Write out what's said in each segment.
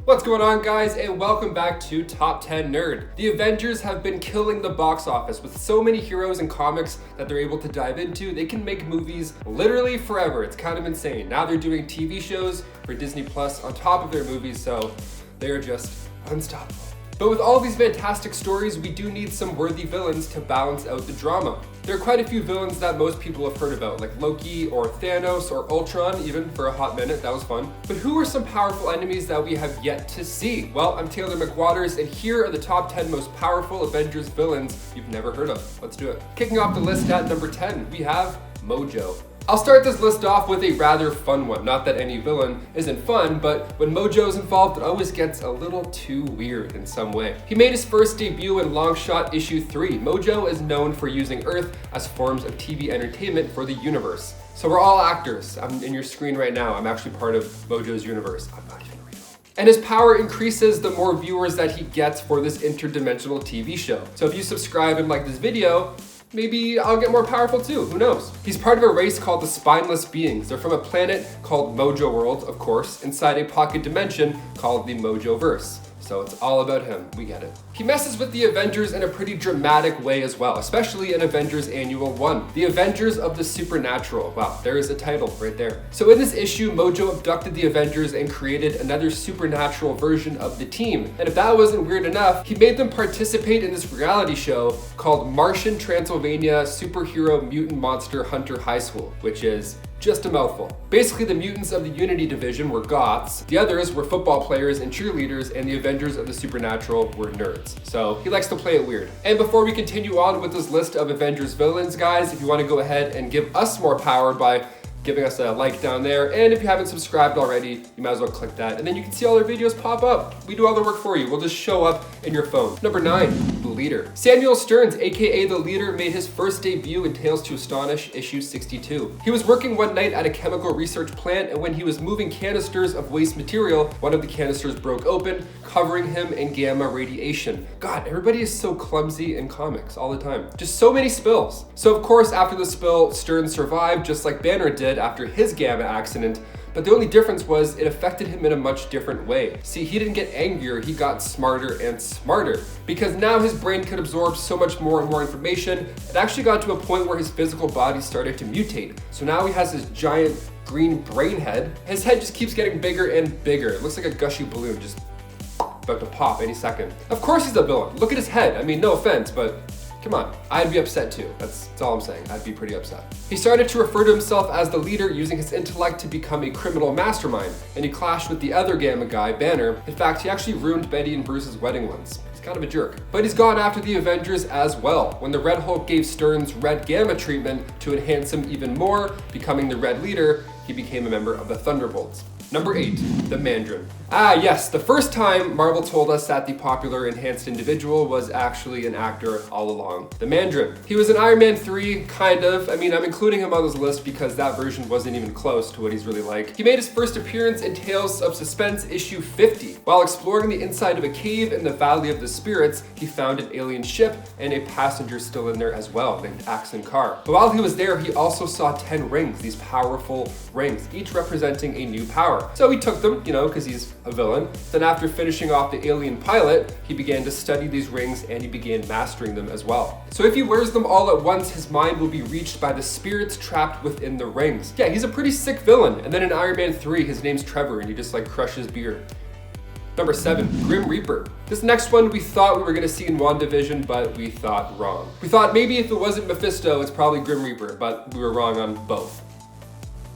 What's going on, guys, and welcome back to Top 10 Nerd. The Avengers have been killing the box office with so many heroes and comics that they're able to dive into. They can make movies literally forever. It's kind of insane. Now they're doing TV shows for Disney Plus on top of their movies, so they are just unstoppable. But with all these fantastic stories, we do need some worthy villains to balance out the drama. There are quite a few villains that most people have heard about, like Loki or Thanos or Ultron, even for a hot minute. That was fun. But who are some powerful enemies that we have yet to see? Well, I'm Taylor McWatters, and here are the top 10 most powerful Avengers villains you've never heard of. Let's do it. Kicking off the list at number 10, we have Mojo. I'll start this list off with a rather fun one. Not that any villain isn't fun, but when Mojo's involved, it always gets a little too weird in some way. He made his first debut in Longshot issue 3. Mojo is known for using Earth as forms of TV entertainment for the universe. So we're all actors. I'm in your screen right now. I'm actually part of Mojo's universe. I'm not even real. And his power increases the more viewers that he gets for this interdimensional TV show. So if you subscribe and like this video, maybe I'll get more powerful too, who knows? He's part of a race called the Spineless Beings. They're from a planet called Mojo World, of course, inside a pocket dimension called the Mojoverse. So it's all about him, we get it. He messes with the Avengers in a pretty dramatic way as well, especially in Avengers Annual 1. The Avengers of the Supernatural. Wow, there is a title right there. So in this issue, Mojo abducted the Avengers and created another supernatural version of the team. And if that wasn't weird enough, he made them participate in this reality show called Martian Transylvania Superhero Mutant Monster Hunter High School, which is just a mouthful. Basically, the mutants of the Unity Division were goths, the others were football players and cheerleaders, and the Avengers of the Supernatural were nerds. So he likes to play it weird. And before we continue on with this list of Avengers villains, guys, if you want to go ahead and give us more power by giving us a like down there, and if you haven't subscribed already, you might as well click that, and then you can see all our videos pop up. We do all the work for you. We'll just show up in your phone. Number 9, the Leader. Samuel Stearns, aka the Leader, made his first debut in Tales to Astonish issue 62. He was working one night at a chemical research plant, and when he was moving canisters of waste material, one of the canisters broke open, covering him in gamma radiation. God, everybody is so clumsy in comics all the time. Just so many spills. So of course, after the spill, Stearns survived just like Banner did after his gamma accident, but the only difference was it affected him in a much different way. See, he didn't get angrier, he got smarter and smarter, because now his brain could absorb so much more and more information. It actually got to a point where his physical body started to mutate. So now he has this giant green brain head. His head just keeps getting bigger and bigger. It looks like a gushy balloon, just about to pop any second. Of course he's a villain. Look at his head. I mean, no offense, but come on, I'd be upset too. That's all I'm saying. I'd be pretty upset. He started to refer to himself as the Leader, using his intellect to become a criminal mastermind, and he clashed with the other Gamma guy, Banner. In fact, he actually ruined Betty and Bruce's wedding once. He's kind of a jerk. But he's gone after the Avengers as well. When the Red Hulk gave Stearns red gamma treatment to enhance him even more, becoming the Red Leader, he became a member of the Thunderbolts. Number 8, the Mandarin. Ah yes, the first time Marvel told us that the popular enhanced individual was actually an actor all along. The Mandarin. He was in Iron Man 3, kind of. I mean, I'm including him on this list because that version wasn't even close to what he's really like. He made his first appearance in Tales of Suspense issue 50. While exploring the inside of a cave in the Valley of the Spirits, he found an alien ship and a passenger still in there as well, named Axon Carr. But while he was there, he also saw 10 rings, these powerful rings, each representing a new power. So he took them, because he's a villain. Then after finishing off the alien pilot, he began to study these rings and he began mastering them as well. So if he wears them all at once, his mind will be reached by the spirits trapped within the rings. Yeah, he's a pretty sick villain. And then in Iron Man 3, his name's Trevor and he just crushes beer. Number 7, Grim Reaper. This next one we thought we were going to see in WandaVision, but we thought wrong. We thought maybe if it wasn't Mephisto, it's probably Grim Reaper, but we were wrong on both.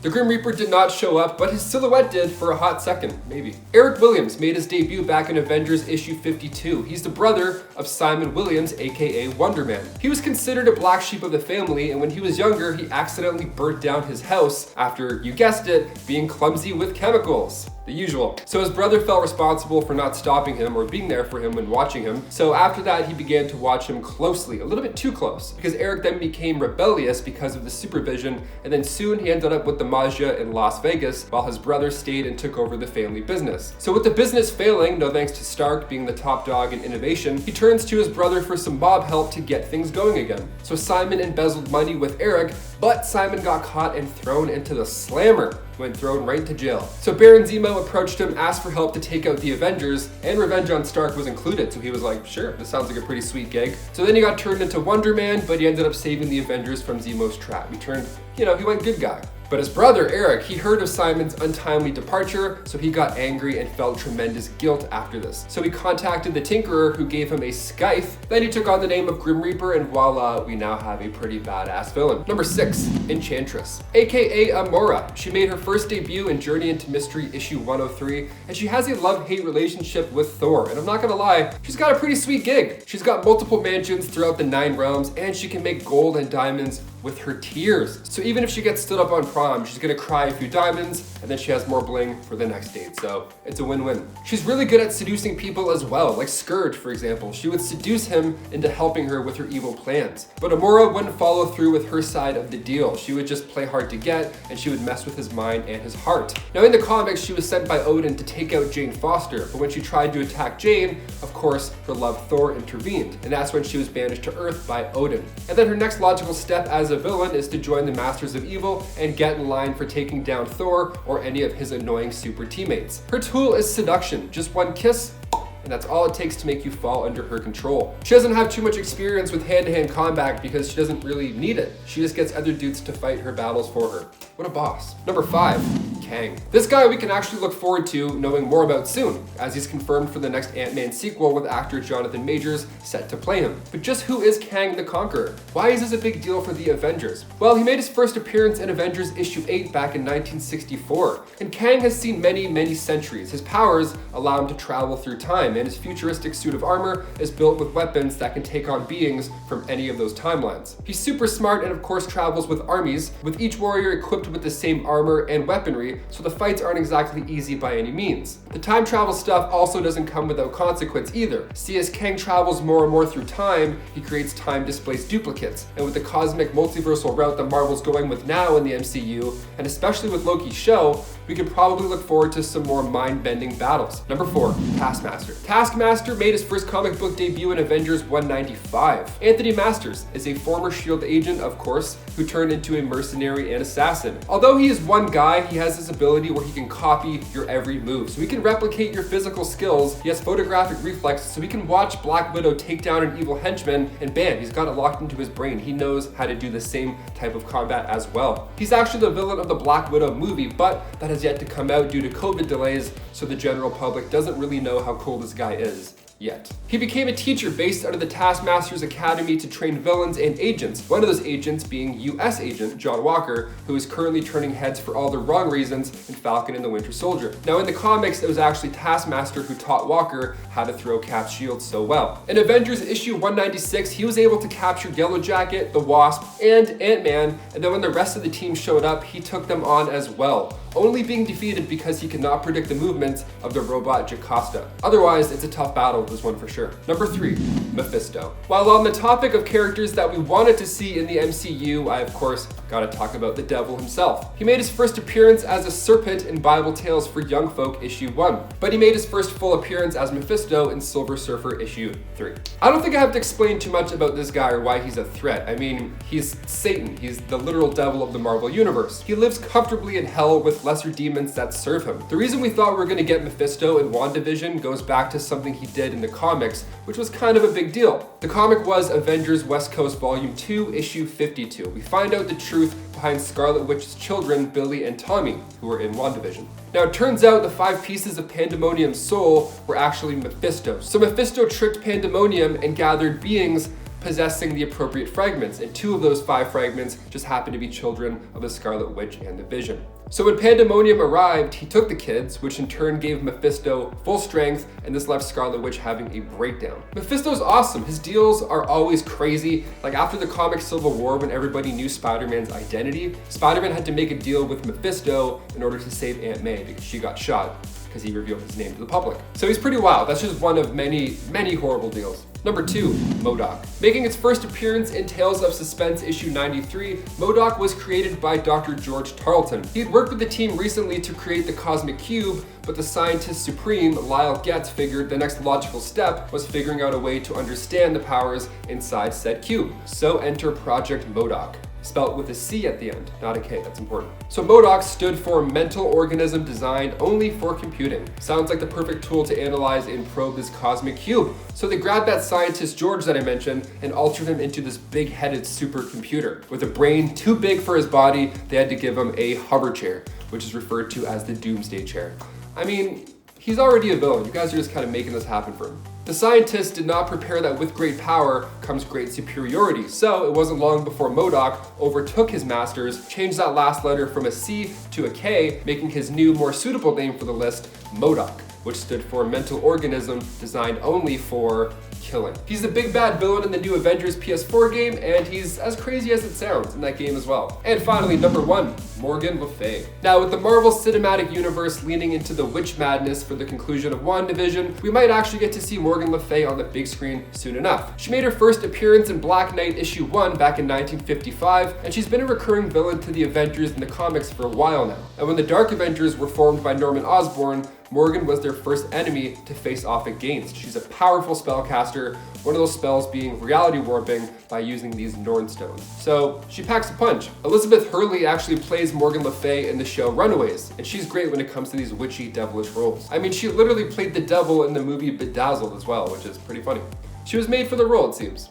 The Grim Reaper did not show up, but his silhouette did for a hot second, maybe. Eric Williams made his debut back in Avengers issue 52. He's the brother of Simon Williams, aka Wonder Man. He was considered a black sheep of the family, and when he was younger, he accidentally burnt down his house after, you guessed it, being clumsy with chemicals. The usual. So his brother felt responsible for not stopping him or being there for him when watching him. So after that, he began to watch him closely, a little bit too close, because Eric then became rebellious because of the supervision, and then soon he ended up with the Magia in Las Vegas while his brother stayed and took over the family business. So with the business failing, no thanks to Stark being the top dog in innovation, he turns to his brother for some mob help to get things going again. So Simon embezzled money with Eric, but Simon got caught and thrown into the slammer. went thrown right into jail. So Baron Zemo approached him, asked for help to take out the Avengers, and revenge on Stark was included. So he was like, sure, this sounds like a pretty sweet gig. So then he got turned into Wonder Man, but he ended up saving the Avengers from Zemo's trap. He turned, he went good guy. But his brother, Eric, he heard of Simon's untimely departure, so he got angry and felt tremendous guilt after this. So he contacted the Tinkerer, who gave him a scythe. Then he took on the name of Grim Reaper, and voila, we now have a pretty badass villain. Number 6, Enchantress, aka Amora. She made her first debut in Journey into Mystery issue 103, and she has a love-hate relationship with Thor. And I'm not gonna lie, she's got a pretty sweet gig. She's got multiple mansions throughout the 9 realms, and she can make gold and diamonds with her tears. So even if she gets stood up on prom, she's gonna cry a few diamonds, and then she has more bling for the next date. So it's a win-win. She's really good at seducing people as well, like Scourge, for example. She would seduce him into helping her with her evil plans. But Amora wouldn't follow through with her side of the deal. She would just play hard to get, and she would mess with his mind and his heart. Now in the comics, she was sent by Odin to take out Jane Foster, but when she tried to attack Jane, of course, her love Thor intervened, and that's when she was banished to Earth by Odin. And then her next logical step as a villain is to join the Masters of Evil and get in line for taking down Thor or any of his annoying super teammates. Her tool is seduction. Just one kiss, and that's all it takes to make you fall under her control. She doesn't have too much experience with hand-to-hand combat because she doesn't really need it. She just gets other dudes to fight her battles for her. What a boss. Number 5, Kang. This guy we can actually look forward to knowing more about soon, as he's confirmed for the next Ant-Man sequel with actor Jonathan Majors set to play him. But just who is Kang the Conqueror? Why is this a big deal for the Avengers? Well, he made his first appearance in Avengers issue 8 back in 1964, and Kang has seen many, many centuries. His powers allow him to travel through time, and his futuristic suit of armor is built with weapons that can take on beings from any of those timelines. He's super smart and of course travels with armies, with each warrior equipped with the same armor and weaponry, so the fights aren't exactly easy by any means. The time travel stuff also doesn't come without consequence either. See, as Kang travels more and more through time, he creates time-displaced duplicates, and with the cosmic multiversal route that Marvel's going with now in the MCU, and especially with Loki's show, we could probably look forward to some more mind-bending battles. Number 4, Taskmaster. Taskmaster made his first comic book debut in Avengers 195. Anthony Masters is a former S.H.I.E.L.D. agent, of course, who turned into a mercenary and assassin. Although he is one guy, he has this ability where he can copy your every move. So he can replicate your physical skills. He has photographic reflexes, so he can watch Black Widow take down an evil henchman, and bam, he's got it locked into his brain. He knows how to do the same type of combat as well. He's actually the villain of the Black Widow movie, but that has yet to come out due to COVID delays, so the general public doesn't really know how cool this guy is yet. He became a teacher based out of the Taskmaster's Academy to train villains and agents, one of those agents being US agent John Walker, who is currently turning heads for all the wrong reasons in Falcon and the Winter Soldier. Now in the comics, it was actually Taskmaster who taught Walker how to throw Cap's shield so well. In Avengers issue 196, he was able to capture Yellow Jacket, the Wasp, and Ant-Man, and then when the rest of the team showed up, he took them on as well, only being defeated because he could not predict the movements of the robot Jocasta. Otherwise, it's a tough battle, this one for sure. Number 3, Mephisto. While on the topic of characters that we wanted to see in the MCU, I of course gotta talk about the devil himself. He made his first appearance as a serpent in Bible Tales for Young Folk issue 1, but he made his first full appearance as Mephisto in Silver Surfer issue 3. I don't think I have to explain too much about this guy or why he's a threat. I mean, he's Satan. He's the literal devil of the Marvel Universe. He lives comfortably in hell with lesser demons that serve him. The reason we thought we were gonna get Mephisto in WandaVision goes back to something he did in the comics, which was kind of a big deal. The comic was Avengers West Coast Volume 2, issue 52. We find out the truth behind Scarlet Witch's children, Billy and Tommy, who were in WandaVision. Now it turns out the 5 pieces of Pandemonium's soul were actually Mephisto. So Mephisto tricked Pandemonium and gathered beings possessing the appropriate fragments, and 2 of those 5 fragments just happened to be children of the Scarlet Witch and the Vision. So when Pandemonium arrived, he took the kids, which in turn gave Mephisto full strength, and this left Scarlet Witch having a breakdown. Mephisto's awesome. His deals are always crazy. Like after the comic Civil War, when everybody knew Spider-Man's identity, Spider-Man had to make a deal with Mephisto in order to save Aunt May because she got shot because he revealed his name to the public. So he's pretty wild. That's just one of many, many horrible deals. Number 2, MODOK. Making its first appearance in Tales of Suspense issue 93, MODOK was created by Dr. George Tarleton. He had worked with the team recently to create the Cosmic Cube, but the scientist supreme, Lyle Getz, figured the next logical step was figuring out a way to understand the powers inside said cube. So enter Project MODOK. spelt with a C at the end, not a K, that's important. So MODOK stood for Mental Organism Designed Only for Computing. Sounds like the perfect tool to analyze and probe this cosmic cube. So they grabbed that scientist George that I mentioned and altered him into this big-headed supercomputer. With a brain too big for his body, they had to give him a hover chair, which is referred to as the Doomsday Chair. I mean, he's already a villain. You guys are just kind of making this happen for him. The scientists did not prepare that with great power comes great superiority, so it wasn't long before MODOK overtook his masters, changed that last letter from a C to a K, making his new, more suitable name for the list, MODOK, which stood for Mental Organism Designed Only for Killing. He's the big bad villain in the new Avengers PS4 game, and he's as crazy as it sounds in that game as well. And finally, number 1, Morgan Le Fay. Now, with the Marvel Cinematic Universe leaning into the witch madness for the conclusion of WandaVision, we might actually get to see Morgan Le Fay on the big screen soon enough. She made her first appearance in Black Knight issue 1 back in 1955, and she's been a recurring villain to the Avengers in the comics for a while now. And when the Dark Avengers were formed by Norman Osborn, Morgan was their first enemy to face off against. She's a powerful spellcaster, one of those spells being reality warping by using these Norn stones. So she packs a punch. Elizabeth Hurley actually plays Morgan Le Fay in the show Runaways, and she's great when it comes to these witchy, devilish roles. I mean, she literally played the devil in the movie Bedazzled as well, which is pretty funny. She was made for the role, it seems.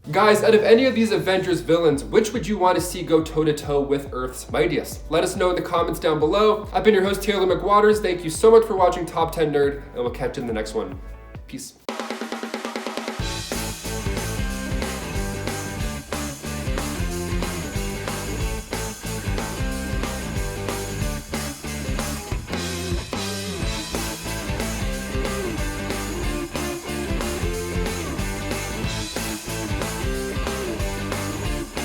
Guys, out of any of these Avengers villains, which would you want to see go toe-to-toe with Earth's mightiest? Let us know in the comments down below. I've been your host, Taylor McWatters. Thank you so much for watching Top 10 Nerd, and we'll catch you in the next one. Peace.